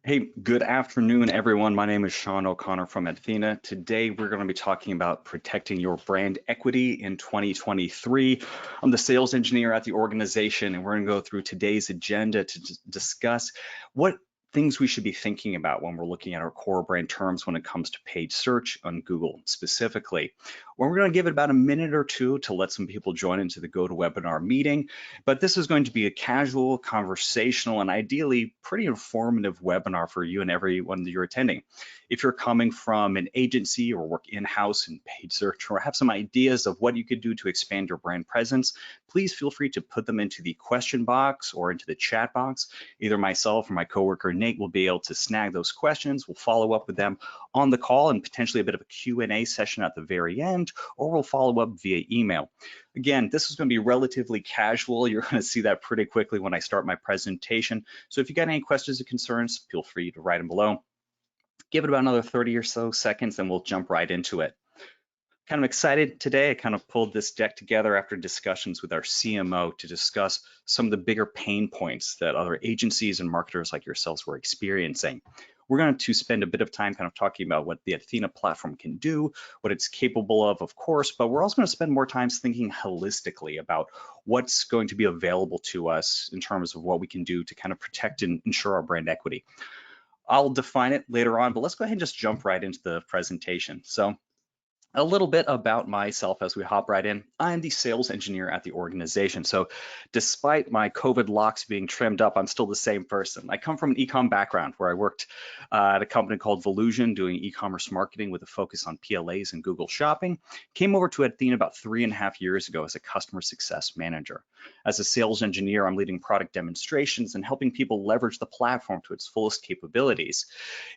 Hey, good afternoon, everyone. My name is Sean O'Connor from Athena. Today, we're going to be talking about protecting your brand equity in 2023. I'm the sales engineer at the organization, and we're going to go through today's agenda to discuss what things we should be thinking about when we're looking at our core brand terms when it comes to paid search on Google specifically. Well, we're going to give it about a minute or two to let some people join into the GoToWebinar meeting. But this is going to be a casual, conversational, and ideally pretty informative webinar for you and everyone that you're attending. If you're coming from an agency or work in-house in paid search or have some ideas of what you could do to expand your brand presence, please feel free to put them into the question box or into the chat box. Either myself or my coworker Nate will be able to snag those questions. We'll follow up with them on the call and potentially a bit of a Q&A session at the very end, or we'll follow up via email. Again, this is going to be relatively casual. You're going to see that pretty quickly when I start my presentation. So if you got any questions or concerns, feel free to write them below. Give it about another 30 or so seconds and we'll jump right into it. Kind of excited today. I kind of pulled this deck together after discussions with our CMO to discuss some of the bigger pain points that other agencies and marketers like yourselves were experiencing. We're going to spend a bit of time kind of talking about what the Athena platform can do, what it's capable of course, but we're also going to spend more time thinking holistically about what's going to be available to us in terms of what we can do to kind of protect and ensure our brand equity. I'll define it later on, but let's go ahead and just jump right into the presentation. So a little bit about myself as we hop right in. I'm the sales engineer at the organization. So despite my COVID locks being trimmed up, I'm still the same person. I come from an e-com background where I worked at a company called Volusion doing e-commerce marketing with a focus on PLAs and Google Shopping. Came over to Athena about 3.5 years ago as a customer success manager. As a sales engineer, I'm leading product demonstrations and helping people leverage the platform to its fullest capabilities.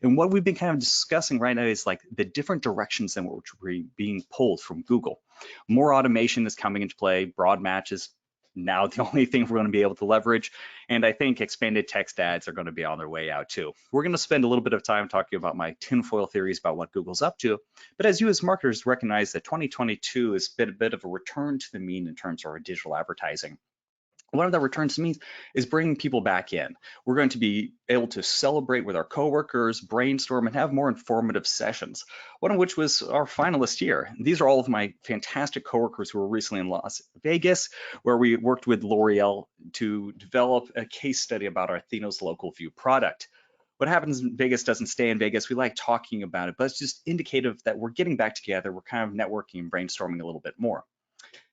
And what we've been kind of discussing right now is like the different directions in which we're being pulled from Google. More automation is coming into play, broad matches now the only thing we're going to be able to leverage. And I think expanded text ads are going to be on their way out too. We're going to spend a little bit of time talking about my tinfoil theories about what Google's up to. But as you as marketers recognize that 2022 has been a bit of a return to the mean in terms of our digital advertising. One of the returns to me is bringing people back in. We're going to be able to celebrate with our coworkers, brainstorm, and have more informative sessions, one of which was our finalist year. These are all of my fantastic coworkers who were recently in Las Vegas, where we worked with L'Oreal to develop a case study about our Athena's Local View product. What happens in Vegas doesn't stay in Vegas. We like talking about it, but it's just indicative that we're getting back together. We're kind of networking and brainstorming a little bit more.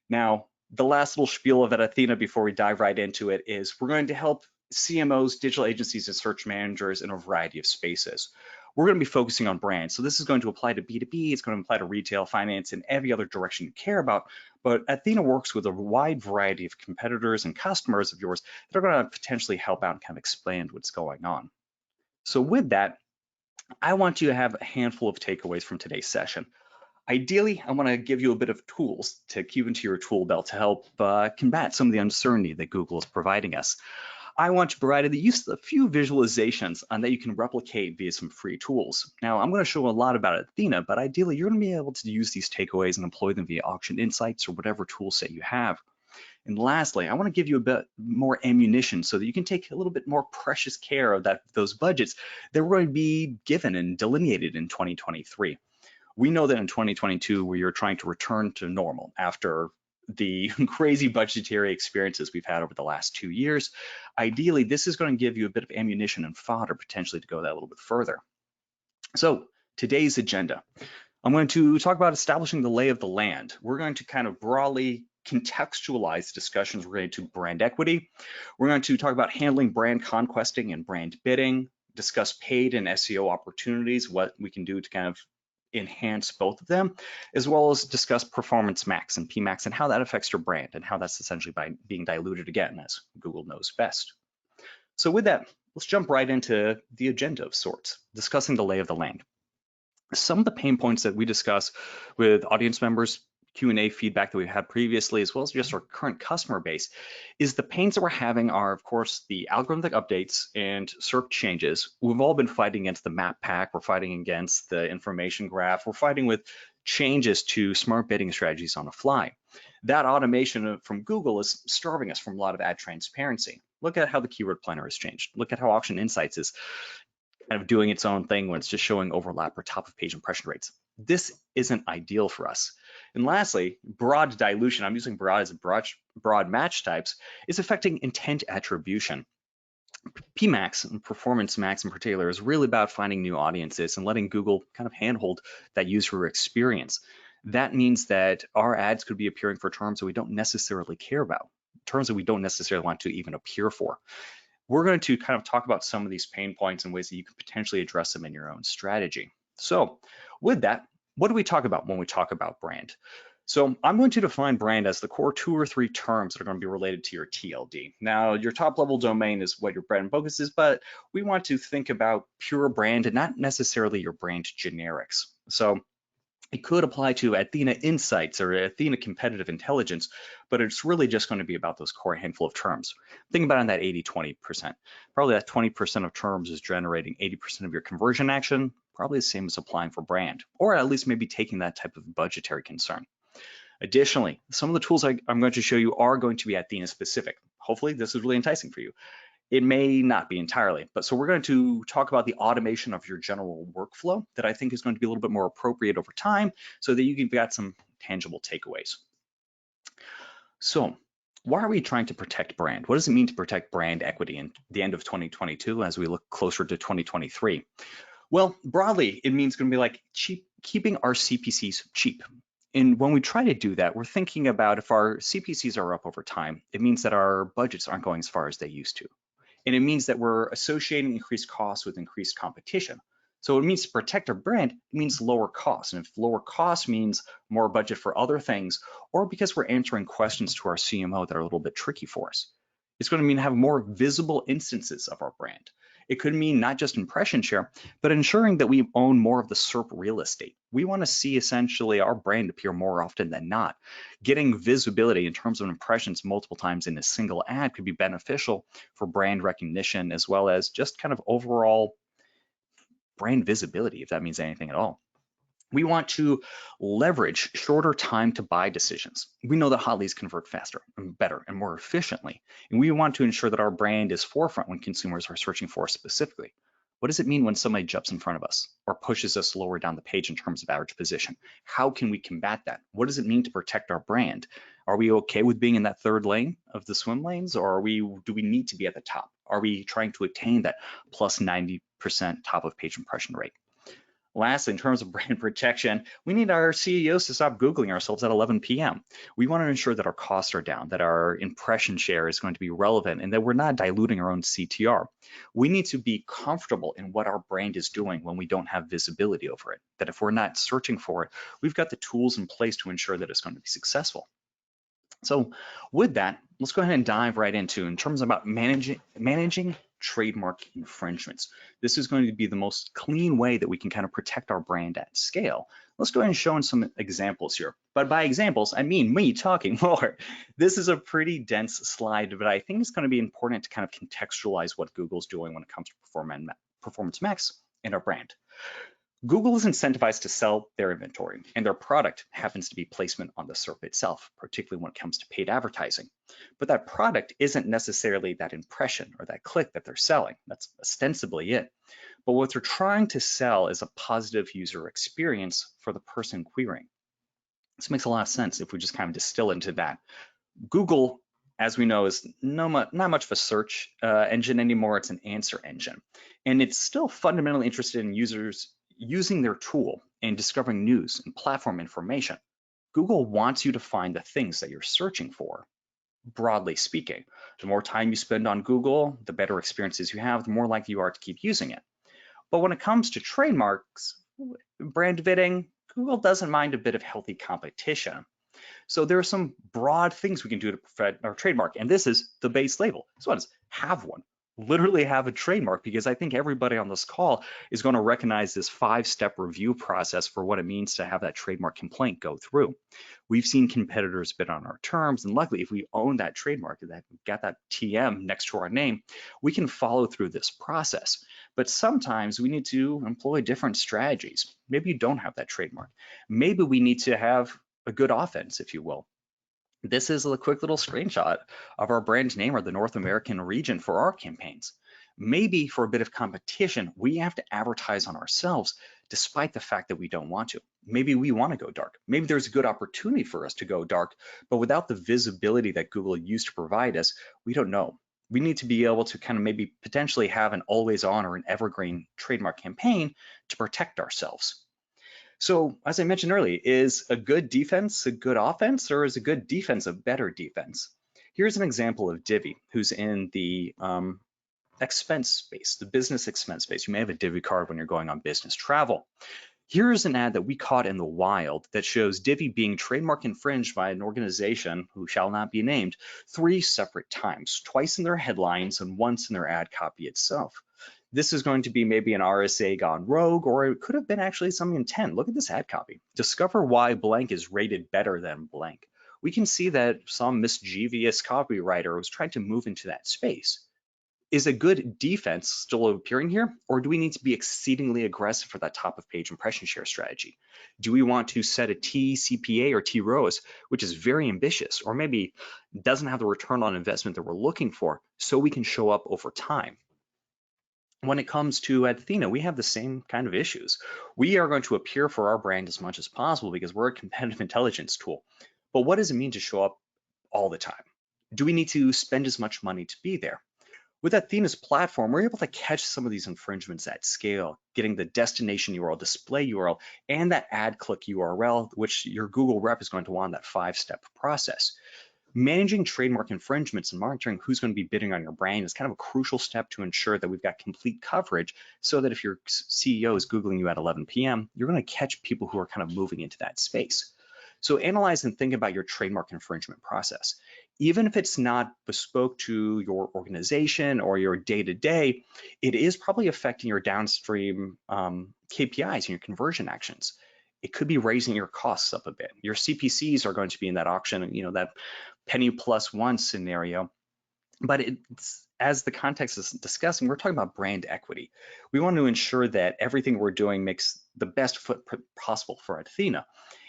Now, the last little spiel of Athena before we dive right into it is we're going to help CMOs, digital agencies, and search managers in a variety of spaces. We're going to be focusing on brands. So this is going to apply to B2B, it's going to apply to retail, finance, and every other direction you care about. But Athena works with a wide variety of competitors and customers of yours that are going to potentially help out and kind of explain what's going on. So with that, I want you to have a handful of takeaways from today's session. Ideally, I want to give you a bit of tools to keep into your tool belt to help combat some of the uncertainty that Google is providing us. I want to provide the use of a few visualizations that you can replicate via some free tools. Now, I'm going to show a lot about Athena, but ideally, you're going to be able to use these takeaways and employ them via Auction Insights or whatever tool set you have. And lastly, I want to give you a bit more ammunition so that you can take a little bit more precious care of those budgets that we're going to be given and delineated in 2023. We know that in 2022, we are trying to return to normal after the crazy budgetary experiences we've had over the last 2 years. Ideally, this is going to give you a bit of ammunition and fodder potentially to go that a little bit further. So today's agenda, I'm going to talk about establishing the lay of the land. We're going to kind of broadly contextualize discussions related to brand equity. We're going to talk about handling brand conquesting and brand bidding, discuss paid and SEO opportunities, what we can do to kind of enhance both of them, as well as discuss performance max and PMax and how that affects your brand and how that's essentially by being diluted again, as Google knows best. So with that, let's jump right into the agenda of sorts, discussing the lay of the land. Some of the pain points that we discuss with audience members, Q&A feedback that we've had previously, as well as just our current customer base, is the pains that we're having are, of course, the algorithmic updates and SERP changes. We've all been fighting against the map pack, we're fighting against the information graph, we're fighting with changes to smart bidding strategies on the fly. That automation from Google is starving us from a lot of ad transparency. Look at how the keyword planner has changed. Look at how Auction Insights is kind of doing its own thing when it's just showing overlap or top of page impression rates. This isn't ideal for us. And lastly, broad dilution, I'm using broad as broad match types, is affecting intent attribution. PMax and Performance Max in particular is really about finding new audiences and letting Google kind of handhold that user experience. That means that our ads could be appearing for terms that we don't necessarily care about, terms that we don't necessarily want to even appear for. We're going to kind of talk about some of these pain points and ways that you can potentially address them in your own strategy. So with that, what do we talk about when we talk about brand? So I'm going to define brand as the core 2 or 3 terms that are going to be related to your TLD. Now, your top level domain is what your brand focus is, but we want to think about pure brand and not necessarily your brand generics. So it could apply to Athena Insights or Athena Competitive Intelligence, but it's really just going to be about those core handful of terms. Think about it in that 80-20%. Probably that 20% of terms is generating 80% of your conversion action, probably the same as applying for brand, or at least maybe taking that type of budgetary concern. Additionally, some of the tools I'm going to show you are going to be Athena specific. Hopefully this is really enticing for you. It may not be entirely, but so we're going to talk about the automation of your general workflow that I think is going to be a little bit more appropriate over time so that you can get some tangible takeaways. So why are we trying to protect brand? What does it mean to protect brand equity in the end of 2022 as we look closer to 2023? Well, broadly, it means going to be like keeping our CPCs cheap. And when we try to do that, we're thinking about if our CPCs are up over time, it means that our budgets aren't going as far as they used to. And it means that we're associating increased costs with increased competition. So it means to protect our brand, it means lower costs. And if lower costs means more budget for other things, or because we're answering questions to our CMO that are a little bit tricky for us, it's going to mean have more visible instances of our brand. It could mean not just impression share, but ensuring that we own more of the SERP real estate. We want to see essentially our brand appear more often than not. Getting visibility in terms of impressions multiple times in a single ad could be beneficial for brand recognition as well as just kind of overall brand visibility, if that means anything at all. We want to leverage shorter time to buy decisions. We know that hot leads convert faster and better and more efficiently. And we want to ensure that our brand is forefront when consumers are searching for us specifically. What does it mean when somebody jumps in front of us or pushes us lower down the page in terms of average position? How can we combat that? What does it mean to protect our brand? Are we okay with being in that third lane of the swim lanes, or do we need to be at the top? Are we trying to attain that plus 90% top of page impression rate? Lastly, in terms of brand protection, we need our CEOs to stop Googling ourselves at 11 p.m. We want to ensure that our costs are down, that our impression share is going to be relevant, and that we're not diluting our own CTR. We need to be comfortable in what our brand is doing when we don't have visibility over it, that if we're not searching for it, we've got the tools in place to ensure that it's going to be successful. So with that, let's go ahead and dive right into in terms about managing trademark infringements. This is going to be the most clean way that we can kind of protect our brand at scale. Let's go ahead and show some examples here. But by examples, I mean me talking more. This is a pretty dense slide, but I think it's going to be important to kind of contextualize what Google's doing when it comes to Performance Max and our brand. Google is incentivized to sell their inventory, and their product happens to be placement on the SERP itself, particularly when it comes to paid advertising. But that product isn't necessarily that impression or that click that they're selling. That's ostensibly it. But what they're trying to sell is a positive user experience for the person querying. This makes a lot of sense if we just kind of distill into that. Google, as we know, is not much of a search engine anymore. It's an answer engine. And it's still fundamentally interested in users using their tool and discovering news and platform information. Google wants you to find the things that you're searching for, broadly speaking. The more time you spend on Google, the better experiences you have, the more likely you are to keep using it. But when it comes to trademarks, brand vetting, Google doesn't mind a bit of healthy competition. So there are some broad things we can do to protect our trademark, and this is the base label. So let's have one. Literally have a trademark, because I think everybody on this call is going to recognize this 5-step review process for what it means to have that trademark complaint go through. We've seen competitors bid on our terms, and luckily if we own that trademark, that we've got that TM next to our name, we can follow through this process. But sometimes we need to employ different strategies. Maybe you don't have that trademark. Maybe we need to have a good offense, if you will. This is a quick little screenshot of our brand name or the North American region for our campaigns. Maybe for a bit of competition, we have to advertise on ourselves despite the fact that we don't want to. Maybe we want to go dark. Maybe there's a good opportunity for us to go dark, but without the visibility that Google used to provide us, we don't know. We need to be able to kind of maybe potentially have an always on or an evergreen trademark campaign to protect ourselves. So as I mentioned earlier, is a good defense a good offense, or is a good defense a better defense? Here's an example of Divvy, who's in the expense space, the business expense space. You may have a Divvy card when you're going on business travel. Here's an ad that we caught in the wild that shows Divvy being trademark infringed by an organization who shall not be named 3 separate times, twice in their headlines and once in their ad copy itself. This is going to be maybe an RSA gone rogue, or it could have been actually some intent. Look at this ad copy. Discover why blank is rated better than blank. We can see that some mischievous copywriter was trying to move into that space. Is a good defense still appearing here, or do we need to be exceedingly aggressive for that top of page impression share strategy? Do we want to set a T CPA or T ROAS, which is very ambitious, or maybe doesn't have the return on investment that we're looking for, so we can show up over time? When it comes to Athena, we have the same kind of issues. We are going to appear for our brand as much as possible because we're a competitive intelligence tool. But what does it mean to show up all the time? Do we need to spend as much money to be there? With Athena's platform, we're able to catch some of these infringements at scale, getting the destination URL, display URL, and that ad click URL, which your Google rep is going to want that 5-step process. Managing trademark infringements and monitoring who's going to be bidding on your brand is kind of a crucial step to ensure that we've got complete coverage, so that if your CEO is Googling you at 11 p.m., you're going to catch people who are kind of moving into that space. So analyze and think about your trademark infringement process. Even if it's not bespoke to your organization or your day-to-day, it is probably affecting your downstream KPIs and your conversion actions. It could be raising your costs up a bit. Your CPCs are going to be in that auction, that penny plus one scenario. But it's, as the context is discussing, we're talking about brand equity. We want to ensure that everything we're doing makes the best footprint possible for Athena.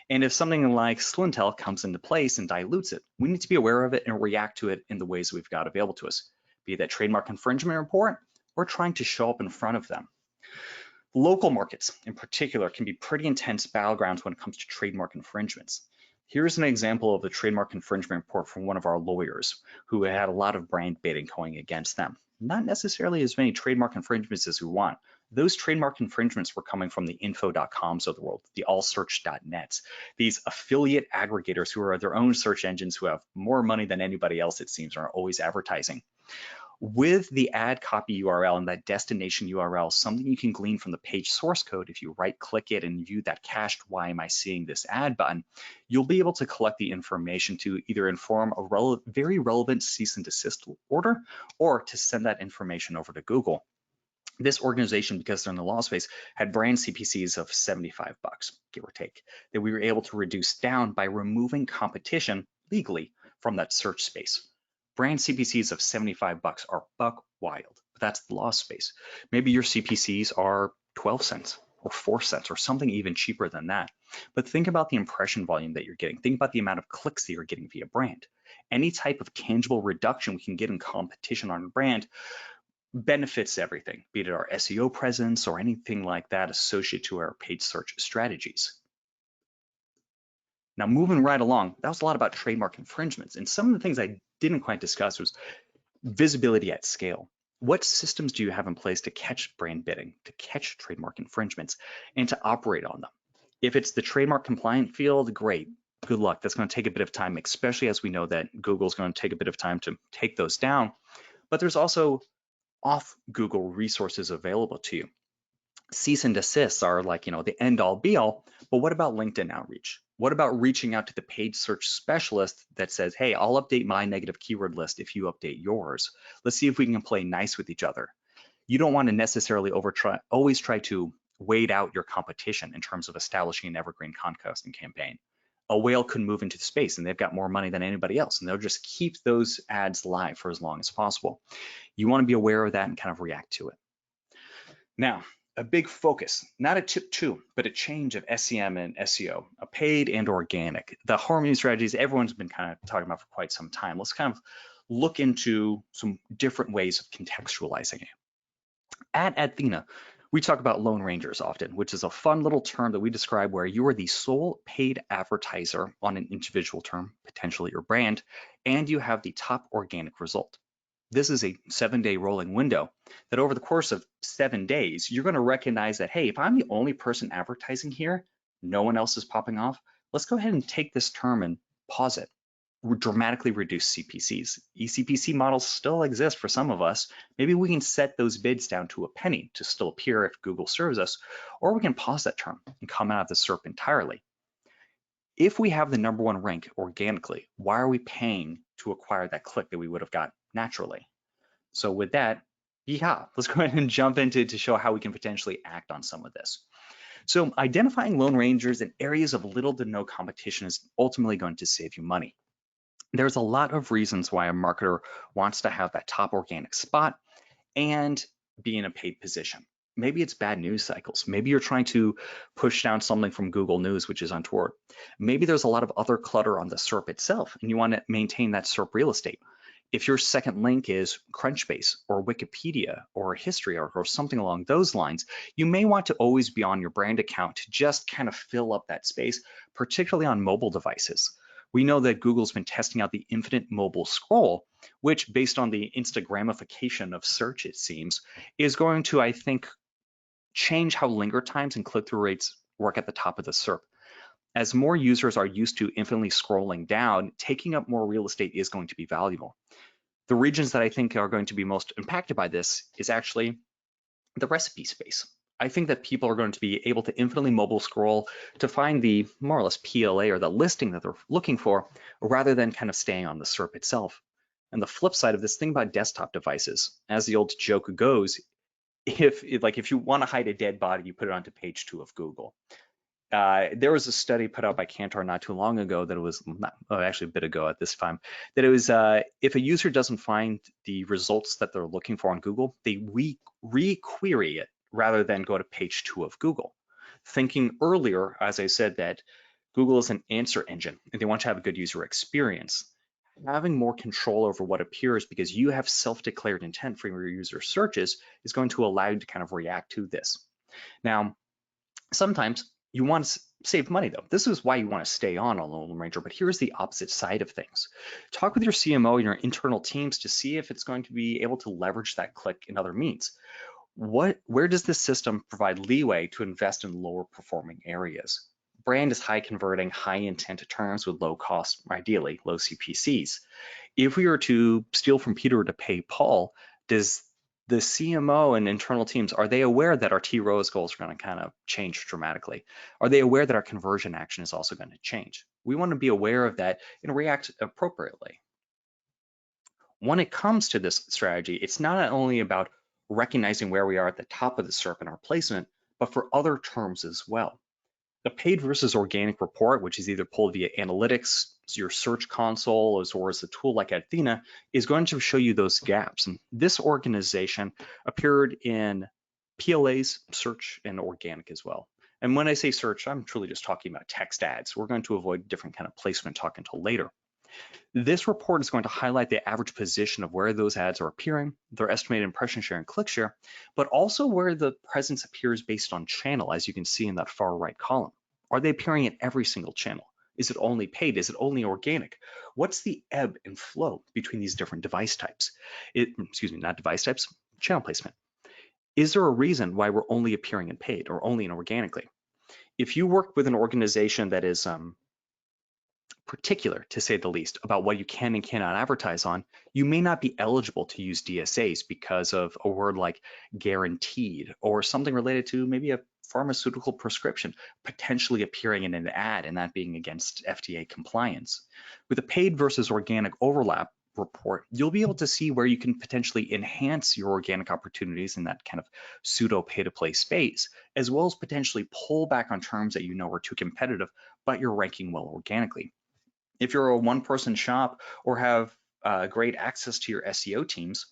And if something like Slintel comes into place and dilutes it, we need to be aware of it and react to it in the ways we've got available to us, be that trademark infringement report or trying to show up in front of them. Local markets in particular can be pretty intense battlegrounds when it comes to trademark infringements. Here's an example of the trademark infringement report from one of our lawyers who had a lot of brand bidding going against them. Not necessarily as many trademark infringements as we want. Those trademark infringements were coming from the info.coms of the world, the allsearch.nets, these affiliate aggregators who are their own search engines, who have more money than anybody else, it seems, and are always advertising. With the ad copy URL and that destination URL, something you can glean from the page source code, if you right click it and view that cached "why am I seeing this ad" button, you'll be able to collect the information to either inform a very relevant cease and desist order, or to send that information over to Google. This organization, because they're in the law space, had brand CPCs of $75, give or take, that we were able to reduce down by removing competition legally from that search space. Brand CPCs of $75 are buck wild, but that's the law space. Maybe your CPCs are 12 cents or 4 cents or something even cheaper than that. But think about the impression volume that you're getting. Think about the amount of clicks that you're getting via brand. Any type of tangible reduction we can get in competition on brand benefits everything, be it our SEO presence or anything like that associated to our paid search strategies. Now, moving right along, that was a lot about trademark infringements. And some of the things I didn't quite discuss was visibility at scale. What systems do you have in place to catch brand bidding, to catch trademark infringements, and to operate on them? If it's the trademark compliant field, great, good luck. That's going to take a bit of time, especially as we know that Google's going to take a bit of time to take those down. But there's also off Google resources available to you. Cease and desists are like, the end all be all, but what about LinkedIn outreach? What about reaching out to the paid search specialist that says, hey, I'll update my negative keyword list if you update yours. Let's see if we can play nice with each other. You don't want to necessarily always try to wait out your competition in terms of establishing an evergreen conquesting campaign. A whale could move into the space and they've got more money than anybody else, and they'll just keep those ads live for as long as possible. You want to be aware of that and kind of react to it. Now, a big focus, not a tip two, but a change of SEM and SEO, a paid and organic. The harmony strategies everyone's been kind of talking about for quite some time. Let's kind of look into some different ways of contextualizing it. At Athena, we talk about Lone Rangers often, which is a fun little term that we describe where you are the sole paid advertiser on an individual term, potentially your brand, and you have the top organic result. This is a 7-day rolling window that over the course of 7 days, you're going to recognize that, hey, if I'm the only person advertising here, no one else is popping off, let's go ahead and take this term and pause it. Dramatically reduce CPCs. eCPC models still exist for some of us. Maybe we can set those bids down to a penny to still appear if Google serves us, or we can pause that term and come out of the SERP entirely. If we have the #1 rank organically, why are we paying to acquire that click that we would have got naturally? So with that, yeah, let's go ahead and jump into to show how we can potentially act on some of this. So identifying Lone Rangers in areas of little to no competition is ultimately going to save you money. There's a lot of reasons why a marketer wants to have that top organic spot and be in a paid position. Maybe it's bad news cycles. Maybe you're trying to push down something from Google News, which is untoward. Maybe there's a lot of other clutter on the SERP itself, and you want to maintain that SERP real estate. If your second link is Crunchbase or Wikipedia or history or something along those lines, you may want to always be on your brand account to just kind of fill up that space, particularly on mobile devices. We know that Google's been testing out the infinite mobile scroll, which based on the Instagramification of search, it seems, is going to, I think, change how linger times and click-through rates work at the top of the SERP. As more users are used to infinitely scrolling down, taking up more real estate is going to be valuable. The regions that I think are going to be most impacted by this is actually the recipe space. I think that people are going to be able to infinitely mobile scroll to find the more or less PLA or the listing that they're looking for, rather than kind of staying on the SERP itself. And the flip side of this thing about desktop devices, as the old joke goes, if you want to hide a dead body, you put it onto page 2 of Google. There was a study put out by Kantar not too long ago that it was actually a bit ago at this time, that it was if a user doesn't find the results that they're looking for on Google, they re-query it rather than go to page 2 of Google. Thinking earlier, as I said, that Google is an answer engine and they want to have a good user experience. Having more control over what appears because you have self-declared intent for your user searches is going to allow you to kind of react to this. Now, sometimes you want to save money though. This is why you want to stay on Lone Ranger, but here's the opposite side of things. Talk with your CMO and your internal teams to see if it's going to be able to leverage that click in other means. Where does this system provide leeway to invest in lower performing areas? Brand is high converting, high intent terms with low cost, ideally low CPCs. If we were to steal from Peter to pay Paul, does the CMO and internal teams, are they aware that our T-ROAS goals are going to kind of change dramatically? Are they aware that our conversion action is also going to change? We want to be aware of that and react appropriately. When it comes to this strategy, it's not only about recognizing where we are at the top of the SERP in our placement, but for other terms as well. The paid versus organic report, which is either pulled via analytics, your search console, as well as a tool like Athena, is going to show you those gaps. And this organization appeared in PLA's, search, and organic as well. And when I say search, I'm truly just talking about text ads. We're going to avoid different kind of placement talk until later. This report is going to highlight the average position of where those ads are appearing, their estimated impression share and click share, but also where the presence appears based on channel, as you can see in that far right column. Are they appearing in every single channel? Is it only paid? Is it only organic? What's the ebb and flow between these different device types? Not device types, channel placement. Is there a reason why we're only appearing in paid or only in organically? If you work with an organization that is particular, to say the least, about what you can and cannot advertise on, you may not be eligible to use DSAs because of a word like guaranteed or something related to maybe a pharmaceutical prescription potentially appearing in an ad and that being against FDA compliance. With a paid versus organic overlap report, you'll be able to see where you can potentially enhance your organic opportunities in that kind of pseudo pay-to-play space, as well as potentially pull back on terms that you know are too competitive, but you're ranking well organically. If you're a one-person shop or have great access to your SEO teams,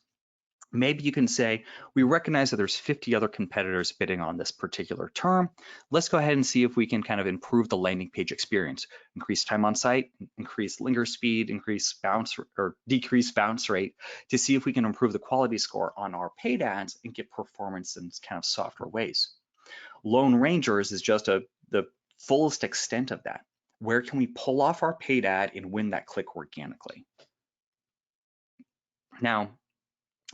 Maybe you can say, we recognize that there's 50 other competitors bidding on this particular term. Let's go ahead and see if we can kind of improve the landing page experience, increase time on site, increase linger speed, increase bounce or decrease bounce rate to see if we can improve the quality score on our paid ads and get performance in kind of softer ways. Lone Rangers is just the fullest extent of that. Where can we pull off our paid ad and win that click organically? Now,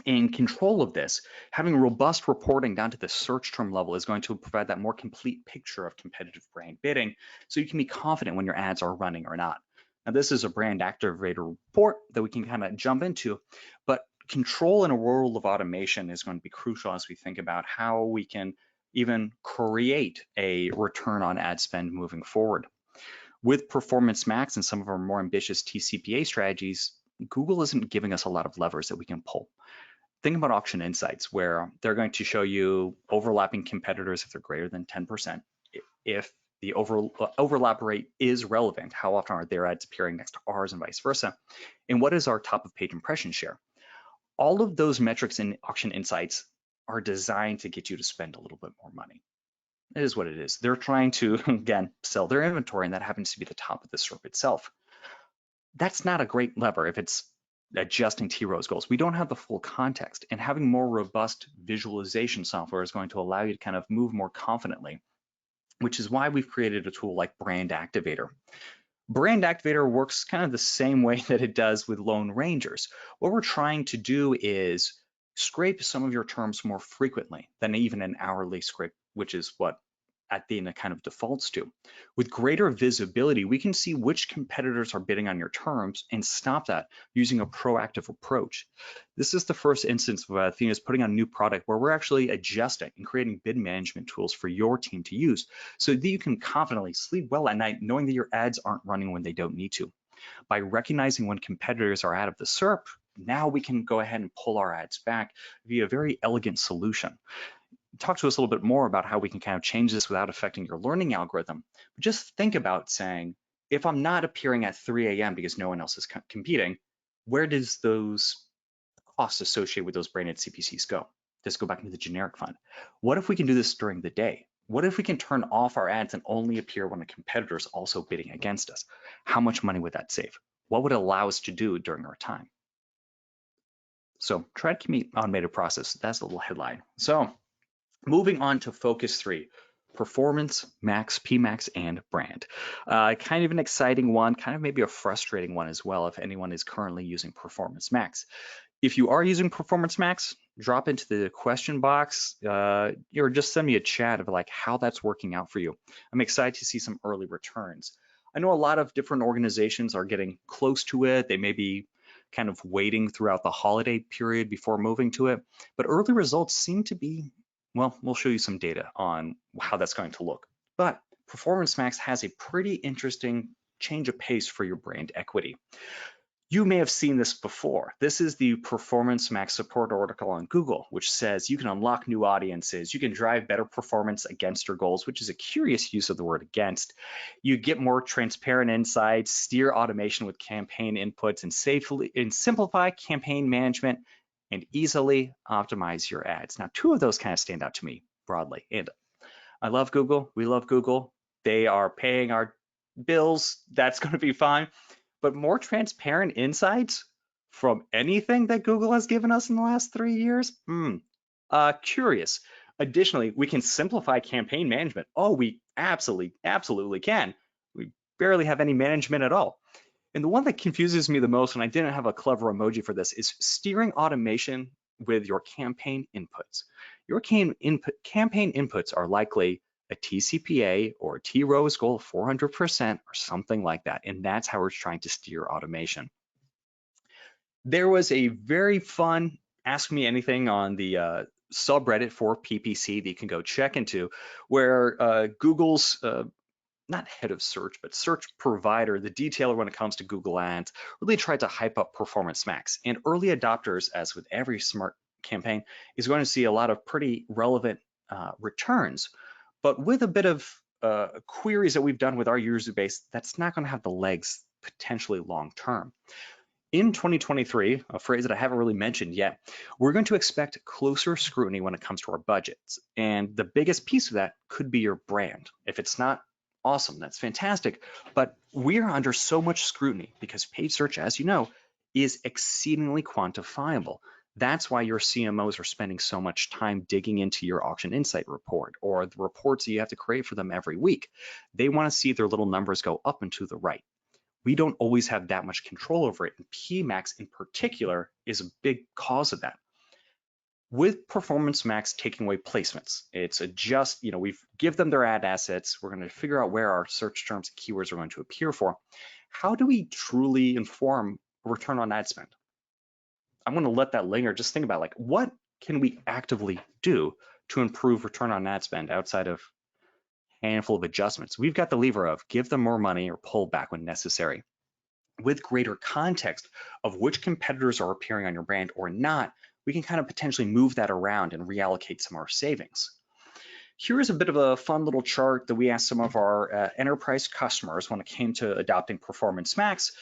in control of this, having robust reporting down to the search term level is going to provide that more complete picture of competitive brand bidding, so you can be confident when your ads are running or not. Now, this is a brand activator report that we can kind of jump into, but control in a world of automation is going to be crucial as we think about how we can even create a return on ad spend moving forward. With Performance Max and some of our more ambitious TCPA strategies, Google isn't giving us a lot of levers that we can pull. Think about Auction Insights, where they're going to show you overlapping competitors if they're greater than 10%. If the overlap rate is relevant, how often are their ads appearing next to ours and vice versa? And what is our top of page impression share? All of those metrics in Auction Insights are designed to get you to spend a little bit more money. It is what it is. They're trying to, again, sell their inventory, and that happens to be the top of the SERP itself. That's not a great lever if it's adjusting T-Rose goals. We don't have the full context, and having more robust visualization software is going to allow you to kind of move more confidently, which is why we've created a tool like Brand Activator. Brand Activator works kind of the same way that it does with Lone Rangers. What we're trying to do is scrape some of your terms more frequently than even an hourly scrape, which is what Athena kind of defaults to. With greater visibility, we can see which competitors are bidding on your terms and stop that using a proactive approach. This is the first instance of Athena's putting on a new product where we're actually adjusting and creating bid management tools for your team to use so that you can confidently sleep well at night knowing that your ads aren't running when they don't need to. By recognizing when competitors are out of the SERP, now we can go ahead and pull our ads back via a very elegant solution. Talk to us a little bit more about how we can kind of change this without affecting your learning algorithm. But just think about saying, if I'm not appearing at 3 a.m. because no one else is competing, where does those costs associated with those branded CPCs go? Does it go back into the generic fund? What if we can do this during the day? What if we can turn off our ads and only appear when a competitor is also bidding against us? How much money would that save? What would it allow us to do during our time? So try to keep automated process. That's a little headline. So moving on to focus 3, Performance Max, PMax, and brand. Kind of an exciting one, kind of maybe a frustrating one as well if anyone is currently using Performance Max. If you are using Performance Max, drop into the question box or just send me a chat of like how that's working out for you. I'm excited to see some early returns. I know a lot of different organizations are getting close to it. They may be kind of waiting throughout the holiday period before moving to it, but early results seem to be, well, we'll show you some data on how that's going to look. But Performance Max has a pretty interesting change of pace for your brand equity. You may have seen this before. This is the Performance Max support article on Google, which says you can unlock new audiences, you can drive better performance against your goals, which is a curious use of the word against. You get more transparent insights, steer automation with campaign inputs, and simplify campaign management and easily optimize your ads. Now, 2 of those kind of stand out to me broadly. And I love Google. We love Google. They are paying our bills. That's going to be fine. But more transparent insights from anything that Google has given us in the last 3 years? Curious. Additionally, we can simplify campaign management. Oh, we absolutely can. We barely have any management at all. And the one that confuses me the most, and I didn't have a clever emoji for this, is steering automation with your campaign inputs. Your campaign inputs are likely a TCPA or a T-Rose goal of 400% or something like that. And that's how we're trying to steer automation. There was a very fun Ask Me Anything on the subreddit for PPC that you can go check into, where Google's not head of search, but search provider, the detailer when it comes to Google Ads, really tried to hype up Performance Max. And early adopters, as with every smart campaign, is going to see a lot of pretty relevant returns. But with a bit of queries that we've done with our user base, that's not going to have the legs potentially long term. In 2023, a phrase that I haven't really mentioned yet, we're going to expect closer scrutiny when it comes to our budgets. And the biggest piece of that could be your brand. If it's not awesome, that's fantastic. But we're under so much scrutiny because paid search, as you know, is exceedingly quantifiable. That's why your CMOs are spending so much time digging into your auction insight report or the reports that you have to create for them every week. They want to see their little numbers go up and to the right. We don't always have that much control over it. And PMax in particular is a big cause of that. With Performance Max taking away placements, it's adjust, we give them their ad assets. We're going to figure out where our search terms and keywords are going to appear for. How do we truly inform return on ad spend? I'm going to let that linger. Just think about like, what can we actively do to improve return on ad spend outside of a handful of adjustments? We've got the lever of give them more money or pull back when necessary. With greater context of which competitors are appearing on your brand or not, we can kind of potentially move that around and reallocate some of our savings. Here is a bit of a fun little chart that we asked some of our enterprise customers when it came to adopting Performance Max,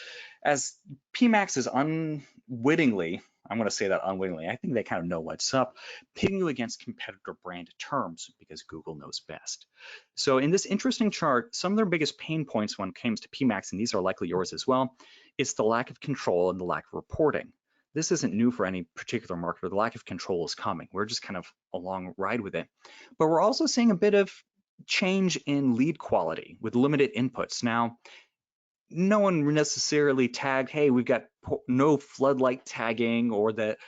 as PMax is unwittingly, I'm going to say that unwittingly, I think they kind of know what's up, pitting you against competitor brand terms because Google knows best. So in this interesting chart, some of their biggest pain points when it comes to PMax, and these are likely yours as well, is the lack of control and the lack of reporting. This isn't new for any particular marketer. The lack of control is coming. We're just kind of along ride with it. But we're also seeing a bit of change in lead quality with limited inputs. Now, no one necessarily tagged, hey, we've got no floodlight tagging, or that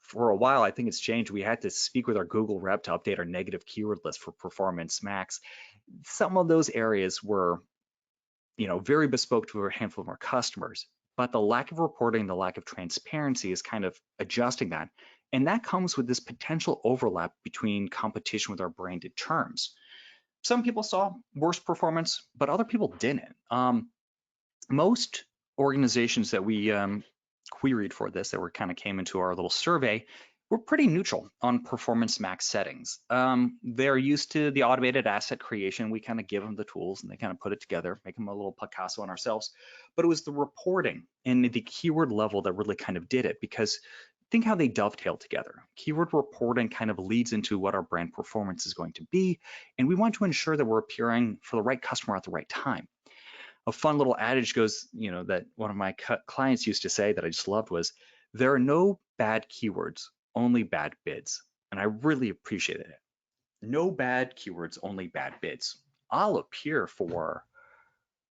for a while, I think it's changed. We had to speak with our Google rep to update our negative keyword list for Performance Max. Some of those areas were, very bespoke to a handful of our customers. But the lack of reporting, the lack of transparency is kind of adjusting that. And that comes with this potential overlap between competition with our branded terms. Some people saw worse performance, but other people didn't. Most organizations that we queried for this, that were kind of came into our little survey, were pretty neutral on Performance Max settings. They're used to the automated asset creation. We kind of give them the tools and they kind of put it together, make them a little Picasso on ourselves. But it was the reporting and the keyword level that really kind of did it, because think how they dovetail together. Keyword reporting kind of leads into what our brand performance is going to be. And we want to ensure that we're appearing for the right customer at the right time. A fun little adage goes, that one of my clients used to say that I just loved was, there are no bad keywords, only bad bids. And I really appreciated it. No bad keywords, only bad bids. I'll appear for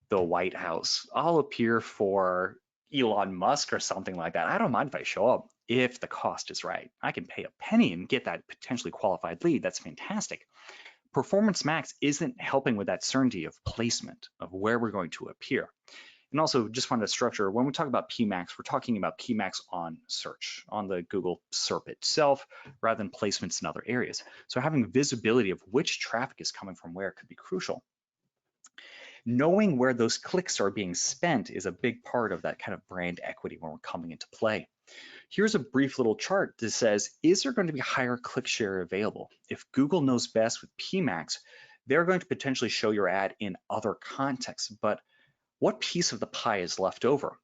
the White House. I'll appear for Elon Musk or something like that. I don't mind if I show up if the cost is right. I can pay a penny and get that potentially qualified lead. That's fantastic. Performance Max isn't helping with that certainty of placement of where we're going to appear. And also just wanted to structure, when we talk about PMax, we're talking about PMax on search, on the Google SERP itself, rather than placements in other areas. So having visibility of which traffic is coming from where could be crucial. Knowing where those clicks are being spent is a big part of that kind of brand equity when we're coming into play. Here's a brief little chart that says, is there going to be higher click share available? If Google knows best with PMax, they're going to potentially show your ad in other contexts, but what piece of the pie is left over?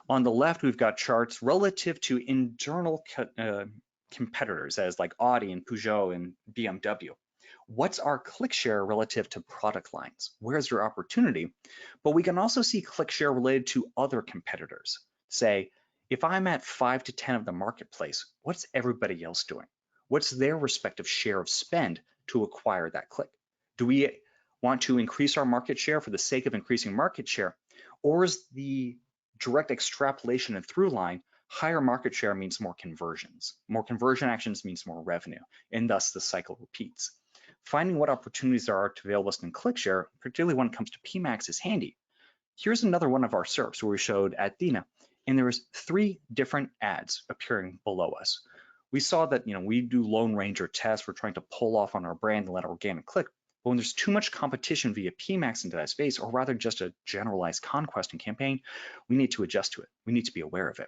On the left, we've got charts relative to internal competitors as like Audi and Peugeot and BMW. What's our click share relative to product lines? Where's your opportunity? But we can also see click share related to other competitors. Say, if I'm at 5 to 10 of the marketplace, what's everybody else doing? What's their respective share of spend to acquire that click? Do we want to increase our market share for the sake of increasing market share? Or is the direct extrapolation and through line, higher market share means more conversions. More conversion actions means more revenue, and thus the cycle repeats. Finding what opportunities there are to avail us in click share, particularly when it comes to PMax, is handy. Here's another one of our SERPs where we showed Athena, and there was 3 different ads appearing below us. We saw that, we do Lone Ranger tests. We're trying to pull off on our brand and let organic click. But when there's too much competition via PMax into that space, or rather just a generalized conquest and campaign, we need to adjust to it. We need to be aware of it.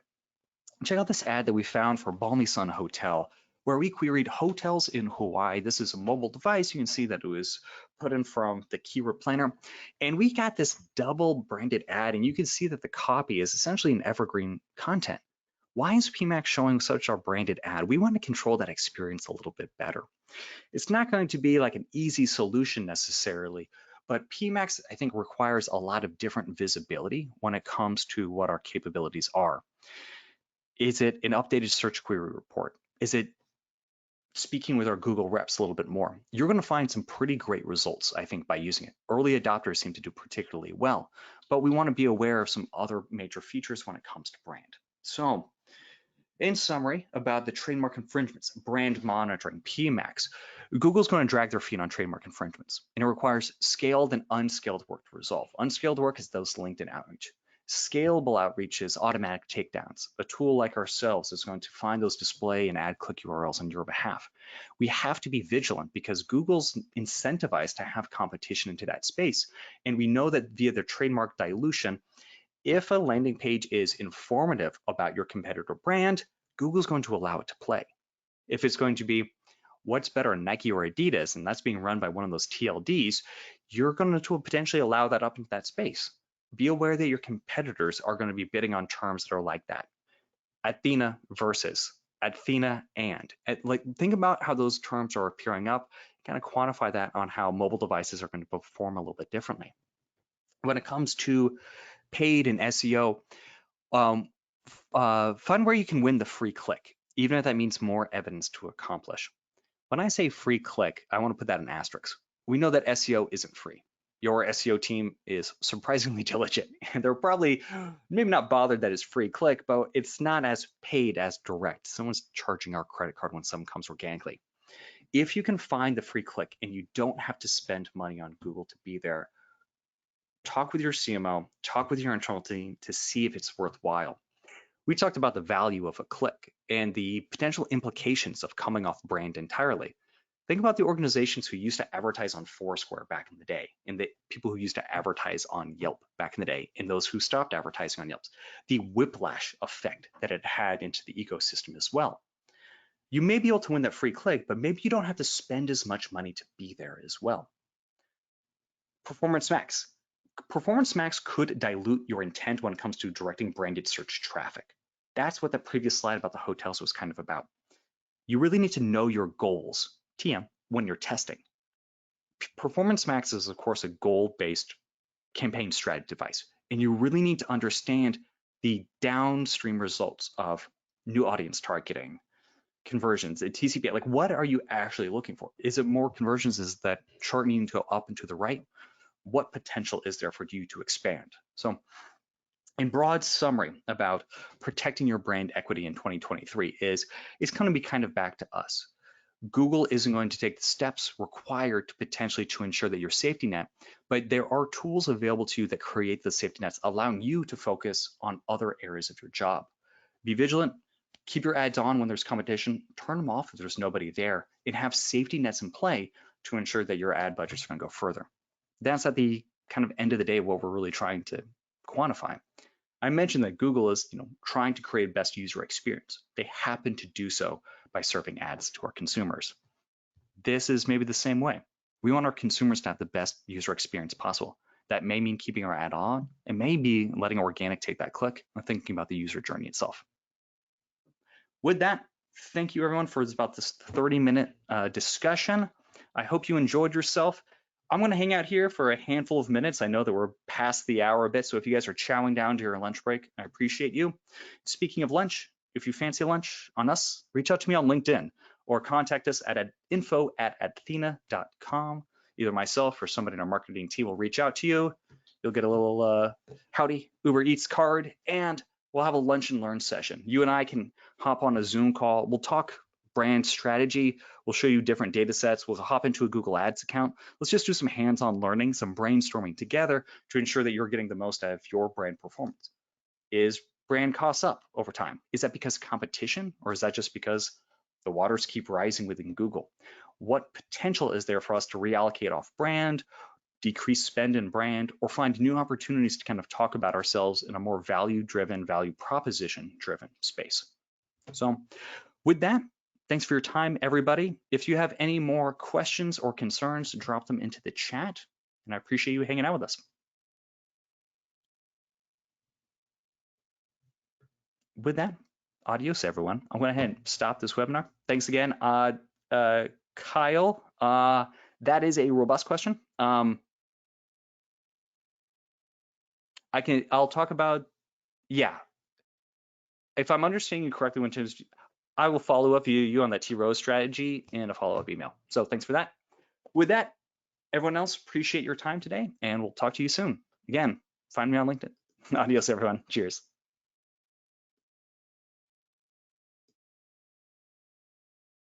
Check out this ad that we found for Balmy Sun Hotel, where we queried hotels in Hawaii. This is a mobile device. You can see that it was put in from the keyword planner. And we got this double branded ad, and you can see that the copy is essentially an evergreen content. Why is PMax showing such a branded ad? We want to control that experience a little bit better. It's not going to be like an easy solution necessarily, but PMax, I think, requires a lot of different visibility when it comes to what our capabilities are. Is it an updated search query report? Is it speaking with our Google reps a little bit more? You're going to find some pretty great results, I think, by using it. Early adopters seem to do particularly well, but we want to be aware of some other major features when it comes to brand. So, in summary, about the trademark infringements, brand monitoring, PMax, Google's going to drag their feet on trademark infringements, and it requires scaled and unscaled work to resolve. Unscaled work is those LinkedIn outreach. Scalable outreach is automatic takedowns. A tool like ourselves is going to find those display and ad click URLs on your behalf. We have to be vigilant because Google's incentivized to have competition into that space. And we know that via their trademark dilution, if a landing page is informative about your competitor brand, Google's going to allow it to play. If it's going to be what's better, Nike or Adidas, and that's being run by one of those TLDs, you're going to potentially allow that up into that space. Be aware that your competitors are going to be bidding on terms that are like that. Athena versus, Athena and. Like, think about how those terms are appearing up, kind of quantify that on how mobile devices are going to perform a little bit differently. When it comes to paid and SEO, find where you can win the free click, even if that means more evidence to accomplish. When I say free click, I want to put that in asterisks. We know that SEO isn't free. Your SEO team is surprisingly diligent, and they're probably maybe not bothered that it's free click, but it's not as paid as direct. Someone's charging our credit card when someone comes organically. If you can find the free click and you don't have to spend money on Google to be there, talk with your CMO, talk with your internal team to see if it's worthwhile. We talked about the value of a click and the potential implications of coming off brand entirely. Think about the organizations who used to advertise on Foursquare back in the day, and the people who used to advertise on Yelp back in the day, and those who stopped advertising on Yelp. The whiplash effect that it had into the ecosystem as well. You may be able to win that free click, but maybe you don't have to spend as much money to be there as well. Performance Max. Performance Max could dilute your intent when it comes to directing branded search traffic. That's what the previous slide about the hotels was kind of about. You really need to know your goals, TM, when you're testing. Performance Max is, of course, a goal-based campaign strategy device, and you really need to understand the downstream results of new audience targeting, conversions, TCP. Like, what are you actually looking for? Is it more conversions? Is that chart needing to go up and to the right? What potential is there for you to expand? So, in broad summary about protecting your brand equity in 2023 is it's going to be kind of back to us. Google isn't going to take the steps required to potentially to ensure that your safety net, but there are tools available to you that create the safety nets, allowing you to focus on other areas of your job. Be vigilant, keep your ads on when there's competition, turn them off if there's nobody there, and have safety nets in play to ensure that your ad budgets are going to go further. That's at the kind of end of the day what we're really trying to quantify. I mentioned that Google is, trying to create best user experience. They happen to do so by serving ads to our consumers. This is maybe the same way. We want our consumers to have the best user experience possible. That may mean keeping our ad on. It may be letting organic take that click and thinking about the user journey itself. With that, thank you everyone for about this 30-minute discussion. I hope you enjoyed yourself. I'm going to hang out here for a handful of minutes. I know that we're past the hour a bit, so if you guys are chowing down to your lunch break, I appreciate you. Speaking of lunch, if you fancy lunch on us, reach out to me on LinkedIn or contact us at info@athena.com. Either myself or somebody in our marketing team will reach out to you. You'll get a little howdy Uber Eats card, and we'll have a lunch and learn session. You and I can hop on a Zoom call. We'll talk brand strategy. We'll show you different data sets. We'll hop into a Google Ads account. Let's just do some hands-on learning, some brainstorming together to ensure that you're getting the most out of your brand performance. Is brand costs up over time? Is that because of competition, or is that just because the waters keep rising within Google? What potential is there for us to reallocate off brand, decrease spend in brand, or find new opportunities to kind of talk about ourselves in a more value-driven, value proposition-driven space? So with that, thanks for your time, everybody. If you have any more questions or concerns, drop them into the chat, and I appreciate you hanging out with us. With that, Adios, everyone. I'm going to go ahead and stop this webinar. Thanks again. Kyle, that is a robust question. I'll talk about, yeah, if I'm understanding you correctly, when terms, I will follow up you on that T-Rose strategy in a follow-up email. So thanks for that. With that, everyone else, appreciate your time today, and we'll talk to you soon. Again, find me on LinkedIn. Adios, everyone. Cheers.